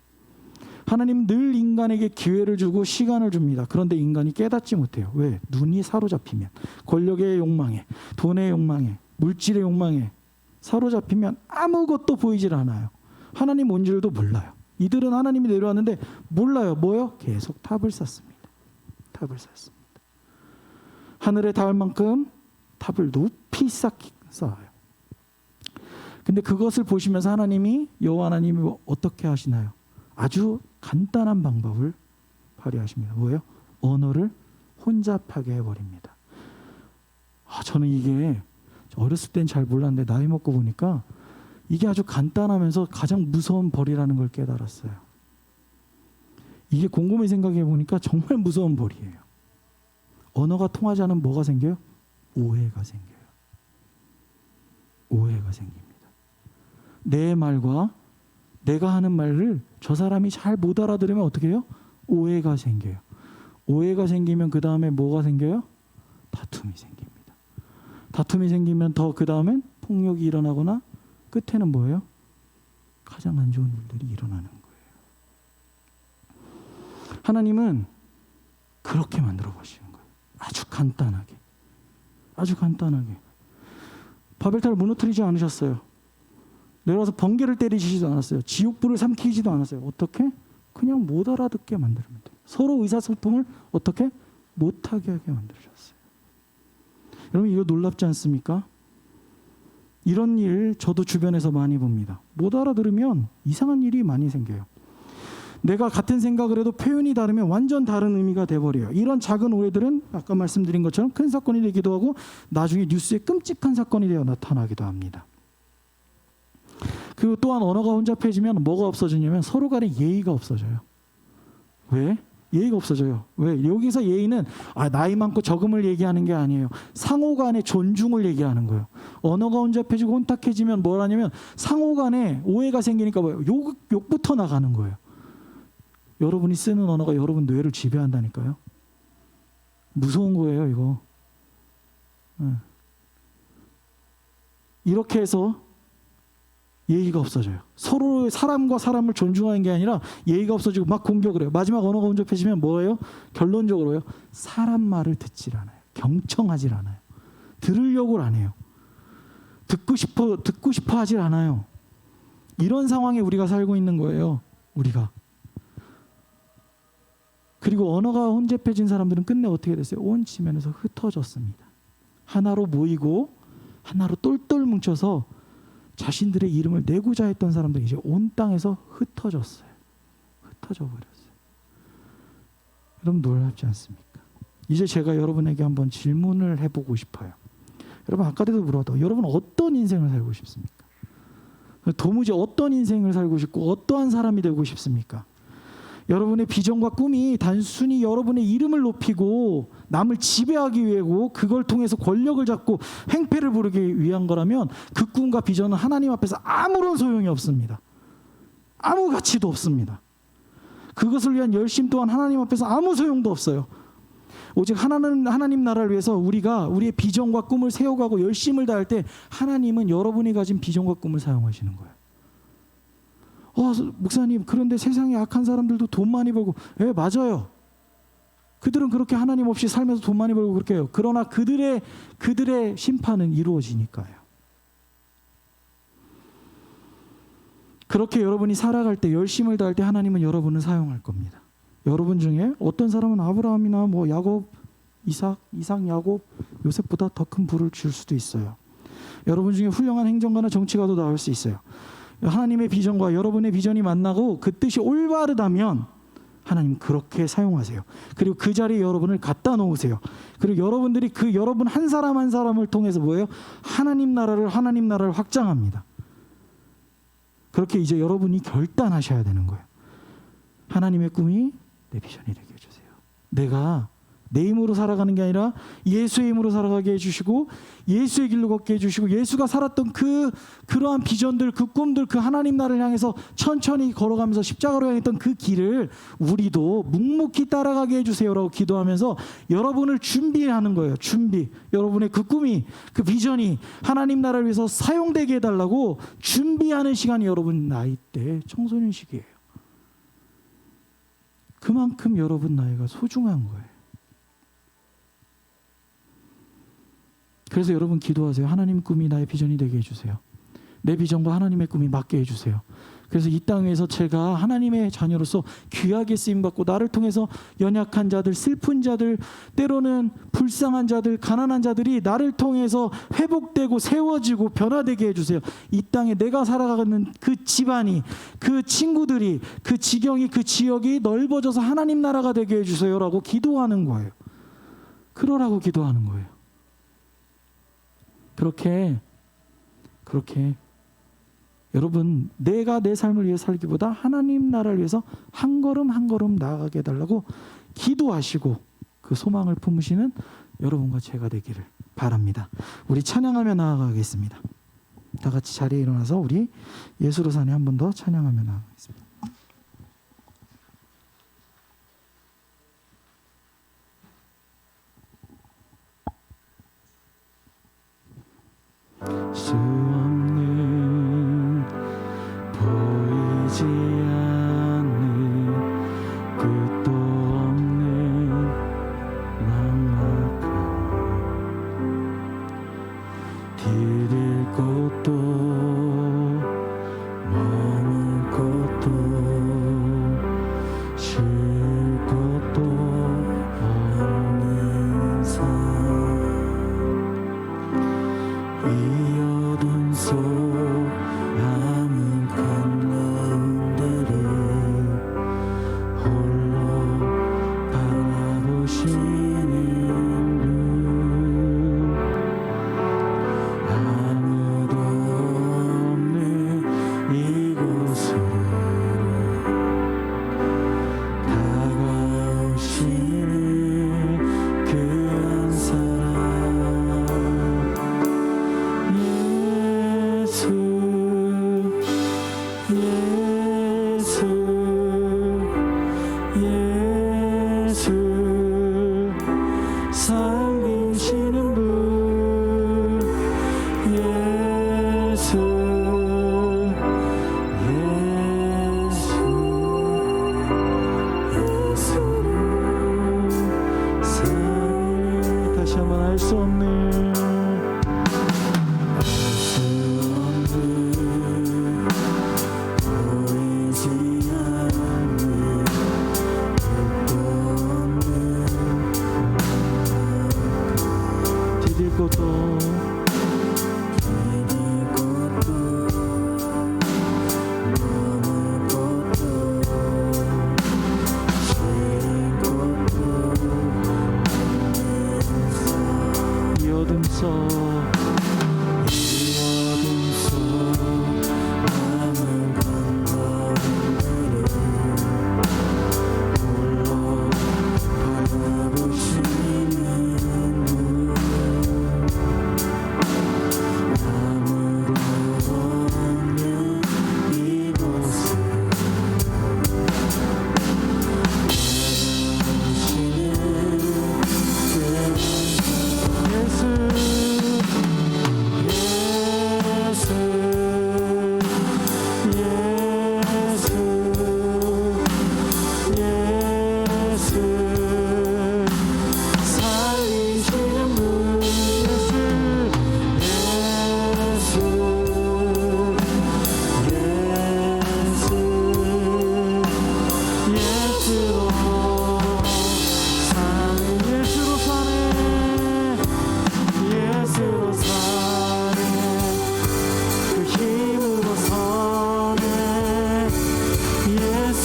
S1: 하나님은 늘 인간에게 기회를 주고 시간을 줍니다. 그런데 인간이 깨닫지 못해요. 왜? 눈이 사로잡히면 권력의 욕망에, 돈의 욕망에, 물질의 욕망에 사로잡히면 아무것도 보이질 않아요. 하나님 온 줄도 몰라요. 이들은 하나님이 내려왔는데 몰라요. 뭐요? 계속 탑을 쌓습니다. 탑을 쌓습니다. 하늘에 닿을 만큼 탑을 높이 쌓아요. 근데 그것을 보시면서 하나님이 여호와 하나님이 어떻게 하시나요? 아주 간단한 방법을 발휘하십니다. 뭐예요? 언어를 혼잡하게 해버립니다. 저는 이게 어렸을 땐 잘 몰랐는데 나이 먹고 보니까 이게 아주 간단하면서 가장 무서운 벌이라는 걸 깨달았어요. 이게 곰곰이 생각해 보니까 정말 무서운 벌이에요. 언어가 통하지 않으면 뭐가 생겨요? 오해가 생겨요. 오해가 생깁니다. 내 말과 내가 하는 말을 저 사람이 잘 못 알아들으면 어떻게 해요? 오해가 생겨요. 오해가 생기면 그 다음에 뭐가 생겨요? 다툼이 생깁니다. 다툼이 생기면 더 그 다음엔 폭력이 일어나거나 끝에는 뭐예요? 가장 안 좋은 일들이 일어나는 거예요. 하나님은 그렇게 만들어 보시는 거예요. 아주 간단하게. 아주 간단하게. 바벨탑을 무너뜨리지 않으셨어요. 내려와서 번개를 때리시지도 않았어요. 지옥불을 삼키지도 않았어요. 어떻게? 그냥 못 알아듣게 만들면 돼요. 서로 의사소통을 어떻게? 못하게 하게 만들으셨어요. 여러분 이거 놀랍지 않습니까? 이런 일 저도 주변에서 많이 봅니다. 못 알아들으면 이상한 일이 많이 생겨요. 내가 같은 생각을 해도 표현이 다르면 완전 다른 의미가 돼버려요. 이런 작은 오해들은 아까 말씀드린 것처럼 큰 사건이 되기도 하고 나중에 뉴스에 끔찍한 사건이 되어 나타나기도 합니다. 그리고 또한 언어가 혼잡해지면 뭐가 없어지냐면 서로 간에 예의가 없어져요. 왜? 예의가 없어져요. 왜? 여기서 예의는 나이 많고 적음을 얘기하는 게 아니에요. 상호 간의 존중을 얘기하는 거예요. 언어가 혼잡해지고 혼탁해지면 뭘 하냐면 상호 간에 오해가 생기니까 뭐예요? 욕부터 나가는 거예요. 여러분이 쓰는 언어가 여러분 뇌를 지배한다니까요. 무서운 거예요, 이거. 이렇게 해서 예의가 없어져요. 서로 사람과 사람을 존중하는 게 아니라 예의가 없어지고 막 공격을 해요. 마지막 언어가 혼잡해지면 뭐예요? 결론적으로요. 사람 말을 듣질 않아요. 경청하질 않아요. 들으려고 안 해요. 듣고 싶어 하질 않아요. 이런 상황에 우리가 살고 있는 거예요. 우리가. 그리고 언어가 혼잡해진 사람들은 끝내 어떻게 됐어요? 온 지면에서 흩어졌습니다. 하나로 모이고 하나로 똘똘 뭉쳐서 자신들의 이름을 내고자 했던 사람들이 이제 온 땅에서 흩어졌어요. 흩어져 버렸어요. 여러분 놀랍지 않습니까? 이제 제가 여러분에게 한번 질문을 해보고 싶어요. 여러분 아까도 물어봤다. 여러분 어떤 인생을 살고 싶습니까? 도무지 어떤 인생을 살고 싶고 어떠한 사람이 되고 싶습니까? 여러분의 비전과 꿈이 단순히 여러분의 이름을 높이고 남을 지배하기 위하고 그걸 통해서 권력을 잡고 행패를 부르기 위한 거라면 그 꿈과 비전은 하나님 앞에서 아무런 소용이 없습니다. 아무 가치도 없습니다. 그것을 위한 열심 또한 하나님 앞에서 아무 소용도 없어요. 오직 하나님 나라를 위해서 우리가 우리의 비전과 꿈을 세워가고 열심을 다할 때 하나님은 여러분이 가진 비전과 꿈을 사용하시는 거예요. 목사님, 그런데 세상에 악한 사람들도 돈 많이 벌고, 맞아요. 그들은 그렇게 하나님 없이 살면서 돈 많이 벌고 그렇게 해요. 그러나 그들의 심판은 이루어지니까요. 그렇게 여러분이 살아갈 때, 열심을 다할 때 하나님은 여러분을 사용할 겁니다. 여러분 중에 어떤 사람은 아브라함이나 야곱, 이삭, 야곱, 요셉보다 더 큰 부를 줄 수도 있어요. 여러분 중에 훌륭한 행정가나 정치가도 나올 수 있어요. 하나님의 비전과 여러분의 비전이 만나고 그 뜻이 올바르다면 하나님 그렇게 사용하세요. 그리고 그 자리에 여러분을 갖다 놓으세요. 그리고 여러분들이 그 여러분 한 사람 한 사람을 통해서 뭐예요? 하나님 나라를 확장합니다. 그렇게 이제 여러분이 결단하셔야 되는 거예요. 하나님의 꿈이 내 비전이 되게 해주세요. 내가 내 힘으로 살아가는 게 아니라 예수의 힘으로 살아가게 해주시고 예수의 길로 걷게 해주시고 예수가 살았던 그러한 비전들, 그 꿈들, 그 하나님 나라를 향해서 천천히 걸어가면서 십자가로 향했던 그 길을 우리도 묵묵히 따라가게 해주세요라고 기도하면서 여러분을 준비하는 거예요. 준비. 여러분의 그 꿈이, 그 비전이 하나님 나라를 위해서 사용되게 해달라고 준비하는 시간이 여러분 나이 때 청소년 시기예요. 그만큼 여러분 나이가 소중한 거예요. 그래서 여러분 기도하세요. 하나님 꿈이 나의 비전이 되게 해주세요. 내 비전과 하나님의 꿈이 맞게 해주세요. 그래서 이 땅에서 제가 하나님의 자녀로서 귀하게 쓰임받고 나를 통해서 연약한 자들, 슬픈 자들, 때로는 불쌍한 자들, 가난한 자들이 나를 통해서 회복되고 세워지고 변화되게 해주세요. 이 땅에 내가 살아가는 그 집안이, 그 친구들이, 그 지경이, 그 지역이 넓어져서 하나님 나라가 되게 해주세요라고 기도하는 거예요. 그러라고 기도하는 거예요. 그렇게 여러분 내가 내 삶을 위해 살기보다 하나님 나라를 위해서 한 걸음 한 걸음 나아가게 해달라고 기도하시고 그 소망을 품으시는 여러분과 제가 되기를 바랍니다. 우리 찬양하며 나아가겠습니다. 다 같이 자리에 일어나서 우리 예수로 사네 한 번 더 찬양하며 나아가겠습니다. 수 없는 보이지 않는 끝도 없는 막막한 디딜 곳도 머물 곳도 쉴 곳도 없는 삶 이 어둠 속 암흑한 가운데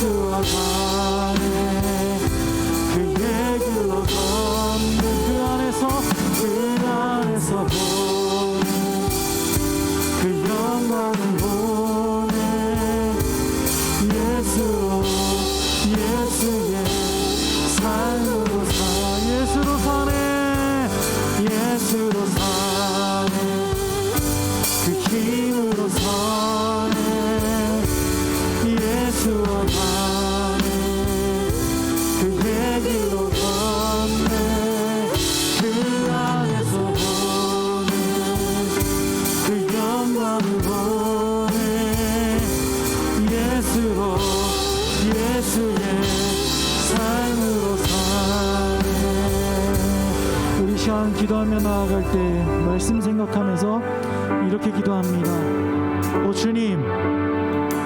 S1: 예수와 사네 그의 길로 걷는 그 안에서 보는 그 영광을 보네 예수로 예수의 삶으로 예수로 사네 예수로 사네 그 힘으로 사네 예수와 가네 그의 길로 걷네 그 안에서 보는 그 영광을 보네 예수로 예수의 삶으로 사네. 우리 시간 기도하며 나아갈 때 말씀 생각하면서 이렇게 기도합니다. 오 주님,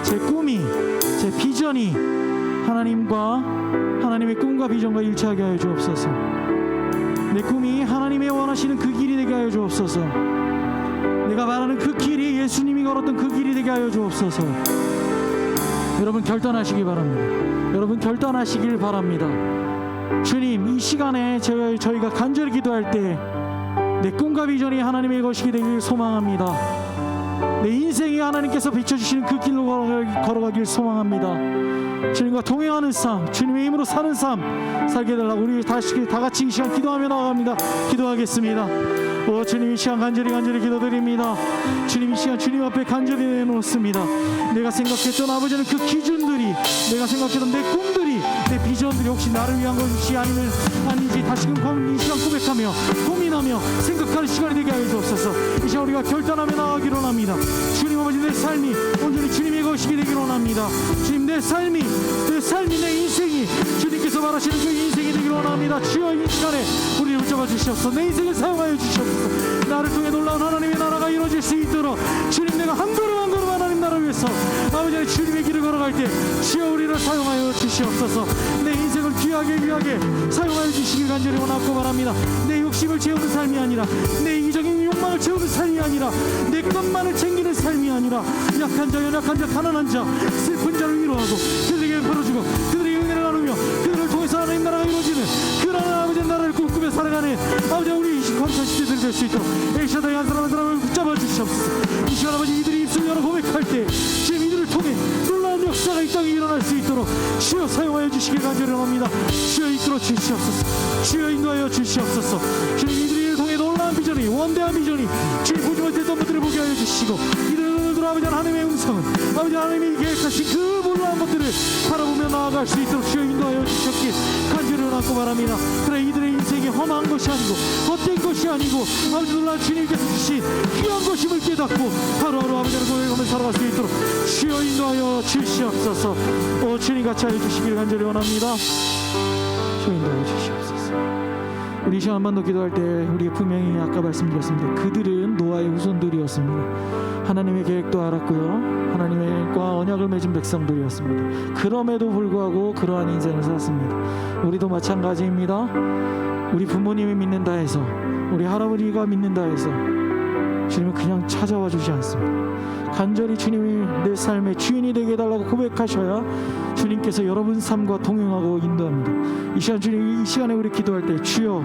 S1: 제 꿈이, 제 비전이 하나님의 꿈과 비전과 일치하게 하여 주옵소서. 내 꿈이 하나님의 원하시는 그 길이 되게 하여 주옵소서. 내가 말하는 그 길이 예수님이 걸었던 그 길이 되게 하여 주옵소서. 여러분 결단하시기 바랍니다. 여러분 결단하시길 바랍니다. 주님, 이 시간에 저희가 간절히 기도할 때 내 꿈과 비전이 하나님의 것이게 되길 소망합니다. 내 인생이 하나님께서 비춰주시는 그 길로 걸어가길 소망합니다. 주님과 동행하는 삶, 주님의 힘으로 사는 삶 살게 해달라고 우리 다 같이 이 시간 기도하며 나아갑니다. 기도하겠습니다. 주님, 이 시간 간절히 기도드립니다. 주님, 이 시간 주님 앞에 간절히 내놓습니다. 내가 생각했던 아버지는 그 기준들이, 내가 생각했던 내 꿈들이, 내 비전들이 혹시 나를 위한 것이 아닌지 다시금 이 시간 고백하며 고민하며 생각하는 시간이 되게 하여 주옵소서. 이 시간 우리가 결단하며 나아가기로 합니다. 주님 아버지, 내 삶이 온전히 주님의 것이게 되기로 합니다. 주님, 내 삶이 내 인생이 주님께서 말하시는 그 인생이 되기로 합니다. 주여, 이 시간에 우리를 붙잡아 주시옵소서. 내 인생을 사용하여 주시옵소서. 나를 통해 놀라운 하나님의 나라가 이루어질 수 있도록 주님, 내가 한 걸음 한 걸음 하나님 나라를 위해서 아버지 주님의 길을 걸어갈 때 주여 우리를 사용하여 주시옵소서. 내 인생을 귀하게 사용하여 주시길 간절히 원하고 바랍니다. 내 욕심을 채우는 삶이 아니라, 내 이기적인 욕망을 채우는 삶이 아니라, 내 것만을 챙기는 삶이 아니라, 약한 자, 연약한 자, 가난한 자, 슬픈 자를 위로하고 그들에게 풀어주고 그들에게 은혜를 나누며 그들을 통해서 하나님 나라가 이루어지는 그런 아버지 나라를 꿈꾸며 살아가는 아버지 우리 감사 시대들이 될 수 있도록 엘샤다이 한 사람 한 사람을 붙잡아 주시옵소서. 이 시간 아버지 이들이 입술 열어 고백할 때 지금 이들을 통해 놀라운 역사가 이 땅에 일어날 수 있도록 주여 사용하여 주시길 간절히 합니다. 주여 이끌어 주시옵소서. 주여 인도하여 주시옵소서. 주님, 이들을 통해 놀라운 비전이, 원대한 비전이 주님 보지 못했던 것들을 보게 하여 주시고, 이들을 아버지 하나님의 음성은 아버지 하나님이 계획하신 그 놀라운 것들을 바라보며 나아갈 수 있도록 주여 인도하여 주셨길 간절히 원하고 바랍니다. 그래, 이들의 인생이 험한 것이 아니고 헛된 것이 아니고 아버지 놀라운 주님께서 주신 귀한 것임을 깨닫고 하루하루 아버지를 고백하며 살아갈 수 있도록 주여 인도하여 주시옵소서. 주님 같이 하여 주시길 간절히 원합니다. 주여 인도하여 주시옵소서. 우리 시간 한 번 더 기도할 때 우리가 분명히 아까 말씀드렸습니다. 그들은 노아의 후손들이었습니다. 하나님의 계획도 알았고요, 하나님과 언약을 맺은 백성들이었습니다. 그럼에도 불구하고 그러한 인생을 살았습니다. 우리도 마찬가지입니다. 우리 부모님이 믿는다 해서, 우리 할아버지가 믿는다 해서 주님은 그냥 찾아와 주지 않습니다. 간절히 주님이 내 삶의 주인이 되게 해달라고 고백하셔야 주님께서 여러분 삶과 동행하고 인도합니다. 이 시간 주님, 이 시간에 우리 기도할 때 주여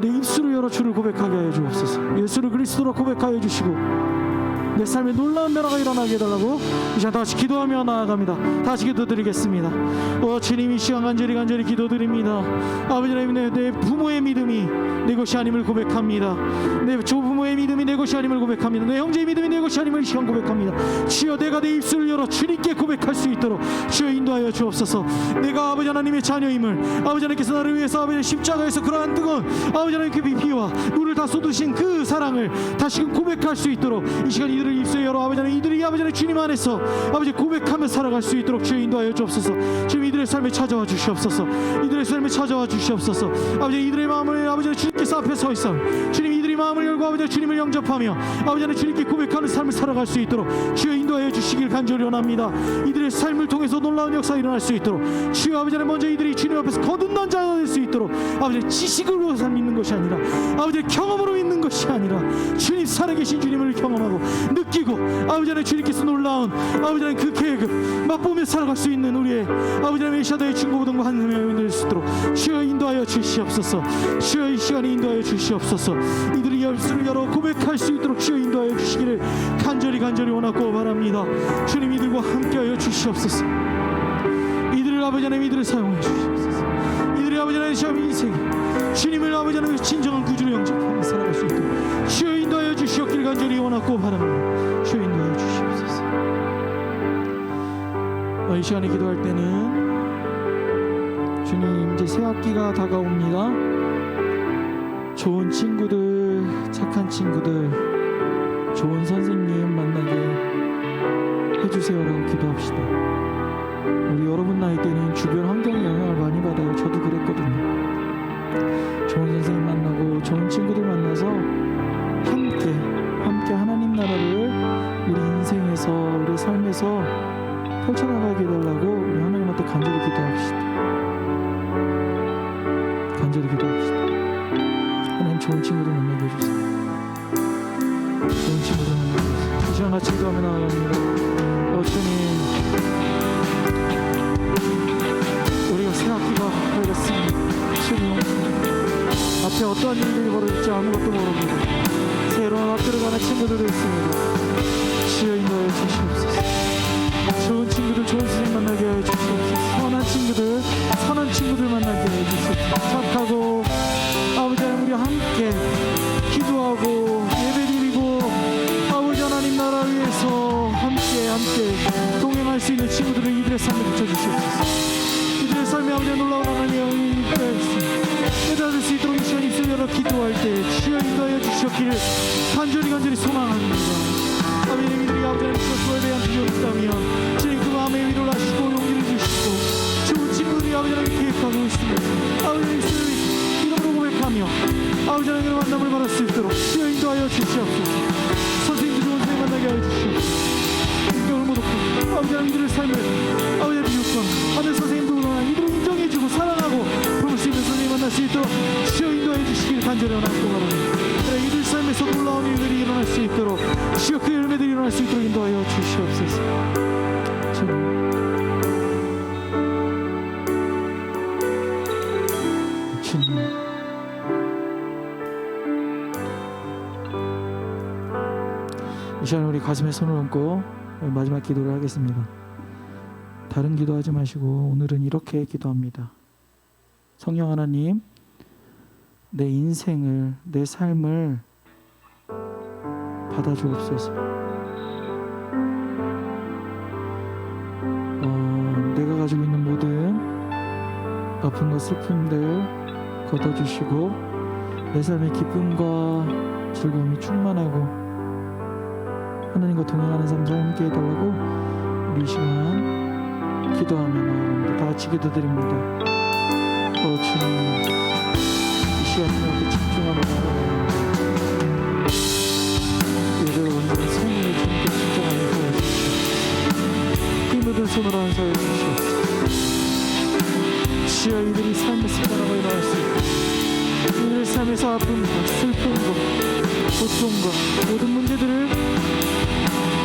S1: 내 입술을 열어 주를 고백하게 하여 주옵소서. 예수를 그리스도로 고백하여 주시고 내 삶에 놀라운 변화가 일어나게 해달라고 이 시간 다시 기도하며 나아갑니다. 다시 기도드리겠습니다. 주님, 이 시간 간절히 기도드립니다. 아버지 하나님, 내 부모의 믿음이 내 것이 아님을 고백합니다. 내 조부모의 믿음이 내 것이 아님을 고백합니다. 내 형제의 믿음이 내 것이 아님을 이 시간 고백합니다. 주여, 내가 내 입술을 열어 주님께 고백할 수 있도록 주여 인도하여 주옵소서. 내가 아버지 하나님의 자녀임을, 아버지 하나님께서 나를 위해서 아버지 십자가에서 그러한 뜨거운 아버지 하나님의 피와 물을 다 쏟으신 그 사랑을 다시금 고백할 수 있도록 이 시간 이들을 입술에 열어 아버지 하나님, 이들이 아버지 하나님 주님 안에서 아버지 고백하며 살아갈 수 있도록 주여 인도하여 주옵소서. 주님, 이들의 삶에 찾아와 주시옵소서. 이들의 삶에 찾아와 주시옵소서. 아버지, 이들의 마음을 아버지 주님께서 앞에 서 있어 주님, 이들이 우리 마음을 열고 아버지 주님을 영접하며 아버지 하나님 주님께 고백하는 삶을 살아갈 수 있도록 주여 인도하여 주시길 간절히 원합니다. 이들의 삶을 통해서 놀라운 역사가 일어날 수 있도록 주여 아버지 하나님 먼저 이들이 주님 앞에서 거듭난 자가 될 수 있도록 아버지 지식으로서 믿는 것이 아니라 아버지 경험으로 믿는 것이 아니라 주님 살아계신 주님을 경험하고 느끼고 아버지 하나님 주님께서 놀라운 아버지 하나님 그 계획을 맛보며 살아갈 수 있는 우리의 아버지 하나님 샤도의 중고등과 한 명이 될 수 있도록 주여 인도하여 주시옵소서. 주여 이 시간에 인도하여 주시옵소서. 이들이 열쇠를 열어 고백할 수 있도록 주여 인도하여 주시기를 간절히 원하고 바랍니다. 주님 이들과 함께하여 주시옵소서. 이들을 아버지 하나님 이들을 사용해 주시옵소서. 이들이 아버지 하나님 시험 인생에 주님을 아버지 하나님 진정한 구주로 영접하며 살아갈 수 있도록 주여 인도하여 주시옵기를 간절히 원하고 바랍니다. 주여 인도하여 주시옵소서. 이 시간에 기도할 때는 주님 이제 새 학기가 다가옵니다. 좋은 친구들, 착한 친구들, 좋은 선생님 만나게 해주세요라고 기도합시다. 우리 여러분 나이 때는 주변 환경의 영향을 많이 받아요. 저도 그랬거든요. 좋은 선생님 만나고 좋은 친구들 만나서 함께 하나님 나라를 우리 인생에서 우리 삶에서 펼쳐나가게 해달라고 우리 하나님한테 간절히 기도합시다. 간절히 기도합시다. 하나님 좋은 친구들 만나게 해주세요. 좋은 친구들 만나게 해주세요. 이 시간 같이 기도하며 나아갑니다. 주님 우리가 새 학기가 밝았습니다. 주님 앞에 어떠한 일들이 벌어질지 아무것도 모릅니다. 새로운 학교를 가는 친구들도 있습니다. 주여 인도하여 주시옵소서. 좋은 친구들 좋은 선생님 만나게 해 주시옵소서. 선한 친구들 만나게 해 주시옵소서. 착하고 아버지 하나님 우리 함께 기도하고 예배드리고 아버지 하나님 나라 위해서 함께 동행할 수 있는 친구들을 이들의 삶에 붙여주시옵소서. 이들의 삶에 아버지 놀라운 하나님의 깨달을 수 있도록 이 시간 입술 열어 기도할 때 주여 인도하여 주시옵기를 간절히 소망합니다. 아버지 이들이 아버지 하나님 그것에 대한 비전이 있다면 주님 그 마음의 위로를 하시고 용기를 주시고 좋은 친구들이 아버지 하나님 계획하고 있습니다. 아버지 하나님 이름으로 고백하며 아버지 하나님의 만남을 받을 수 있도록 주여 인도하여 주시옵소서. 선생님들 좋은 선생님 만나게 하여 주시옵소서. 인격을 모독하고 아버지 하나님 이들의 삶을 아버지 비웃고 하늘 선생님도 이들을 인정해주고 사랑하고 부를 수 있는 선생님 만날 수 있도록 주여 인도해 주시길 간절히 원하고 바랍니다. 이들 삶에서 놀라운 일들이 일어날 수 있도록 주여 그 열매들이 일어날 수 있도록 인도하여 주시옵소서. 주님 이 시간 우리 가슴에 손을 얹고 마지막 기도를 하겠습니다. 다른 기도하지 마시고 오늘은 이렇게 기도합니다. 성령 하나님 내 인생을 내 삶을 받아주옵소서. 내가 가지고 있는 모든 아픔과 슬픔들 걷어주시고 내 삶의 기쁨과 즐거움이 충만하고 하나님과 동행하는 삶 함께 해달라고 우리 이 시간 기도하며 나아갑니다. 다 같이 기도드립니다. 주님 이 시간 주님께 집중하며 나아갑니다. 예배를 온전히 생명의 주님께 집중하며 사용해 주시옵소서. 힘 묻은 손으로 한사해 주시옵소서. 주여 이들이 삶의 습관하고 일어날 수 있고 이들의 삶에서 아픔과 슬픔과 고통과 모든 문제들을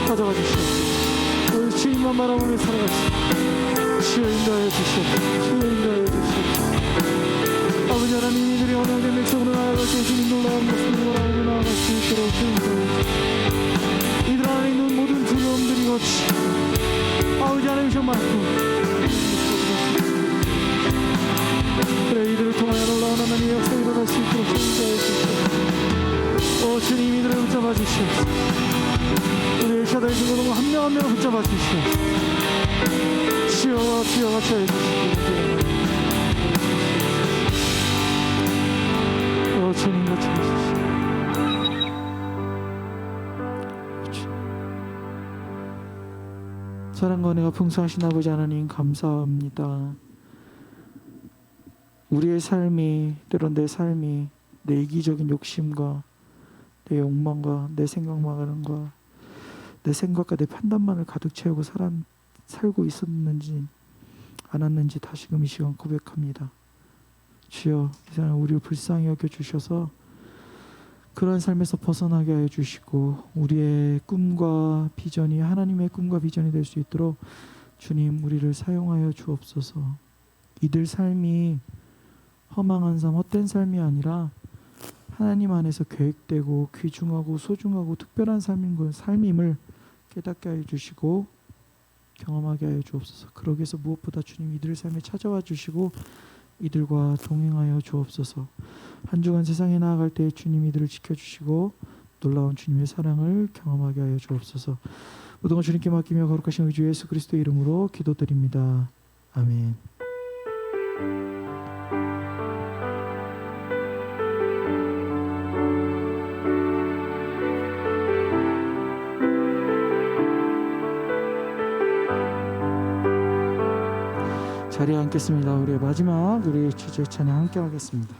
S1: 가져가 주시옵소서. 오늘 주님만 바라보며 살아가시옵소서. 주여 인도하여 주시옵소서. 주여 인도하여 주시옵소서. 아버지 하나님 이들이 언약의 맥성으로 나아갈 때 주님 놀라운 모습으로 바라보며 나아갈 수 있도록 인도하여 주시옵소서. 이들 안에 있는 모든 두려움들이 거치 아버지 하나님 정말 그래 이들을 통하여 놀라운 하나님의 역사 일어날 수 있도록 인도하여 주시옵소서. 주님 이들을 붙잡아 주시옵소서. 우리 엘샤다의 중고등부 한 명 한 명을 붙잡아 주시옵소서. 주여 같이 해주시옵소서. 주님 같이 해주시옵소서. 사랑과 은혜가 풍성하신 아버지 하나님 감사합니다. 우리의 삶이 때론 내 삶이 내 이기적인 욕심과 내 욕망과 내 생각만과 내 생각과 내 판단만을 가득 채우고 살고 있었는지 않았는지 다시금 이 시간 고백합니다. 주여, 이 사람 우리를 불쌍히 여겨주셔서 그런 삶에서 벗어나게 하여 주시고 우리의 꿈과 비전이 하나님의 꿈과 비전이 될 수 있도록 주님 우리를 사용하여 주옵소서. 이들 삶이 허망한 삶, 헛된 삶이 아니라 하나님 안에서 계획되고 귀중하고 소중하고 특별한 삶임을 깨닫게 하여 주시고 경험하게 하여 주옵소서. 그러기 위해서 무엇보다 주님 이들 삶에 찾아와 주시고 이들과 동행하여 주옵소서. 한 주간 세상에 나아갈 때 주님 이들을 지켜주시고 놀라운 주님의 사랑을 경험하게 하여 주옵소서. 모든 것 주님께 맡기며 거룩하신 우리 주 예수 그리스도의 이름으로 기도드립니다. 아멘. 자리에 앉겠습니다. 우리의 마지막 우리 주제 찬양 함께 하겠습니다.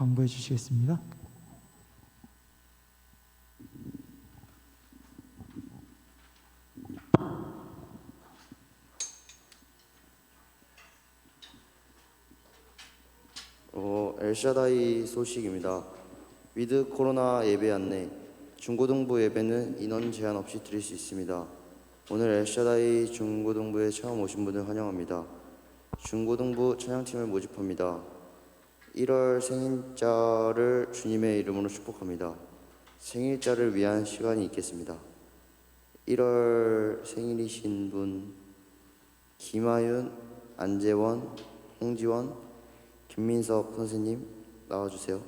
S1: 광고해 주시겠습니다.
S2: 엘샤다이 소식입니다. 위드 코로나 예배 안내. 중고등부 예배는 인원 제한 없이 드릴 수 있습니다. 오늘 엘샤다이 중고등부에 처음 오신 분을 환영합니다. 중고등부 찬양팀을 모집합니다. 1월 생일자를 주님의 이름으로 축복합니다. 생일자를 위한 시간이 있겠습니다. 1월 생일이신 분 김하윤, 안재원, 홍지원, 김민석 선생님 나와주세요.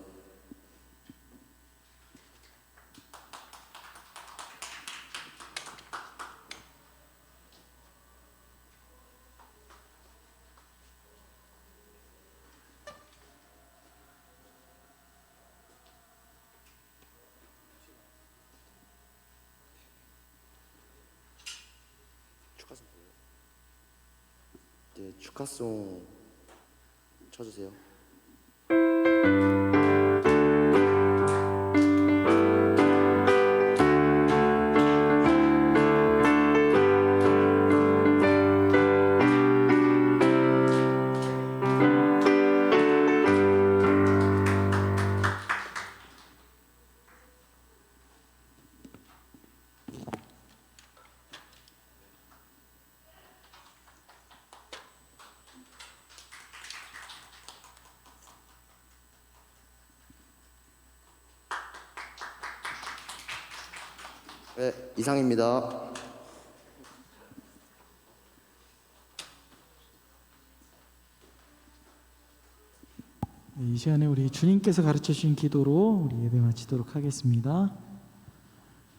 S2: 네, 축하송 쳐주세요. 네, 이상입니다.
S1: 네, 이 시간에 우리 주님께서 가르쳐 주신 기도로 우리 예배 마치도록 하겠습니다.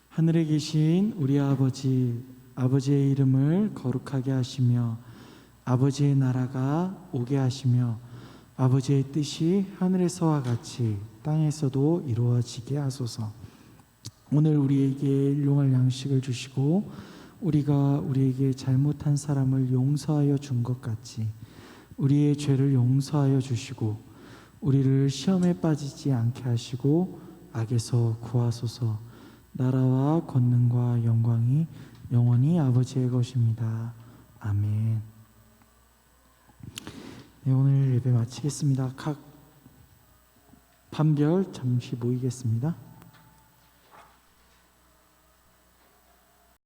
S1: 하늘에 계신 우리 아버지, 아버지의 이름을 거룩하게 하시며 아버지의 나라가 오게 하시며 아버지의 뜻이 하늘에서와 같이 땅에서도 이루어지게 하소서. 오늘 우리에게 일용할 양식을 주시고 우리가 우리에게 잘못한 사람을 용서하여 준 것 같이 우리의 죄를 용서하여 주시고 우리를 시험에 빠지지 않게 하시고 악에서 구하소서. 나라와 권능과 영광이 영원히 아버지의 것입니다. 아멘. 네, 오늘 예배 마치겠습니다. 각 판별 잠시 모이겠습니다.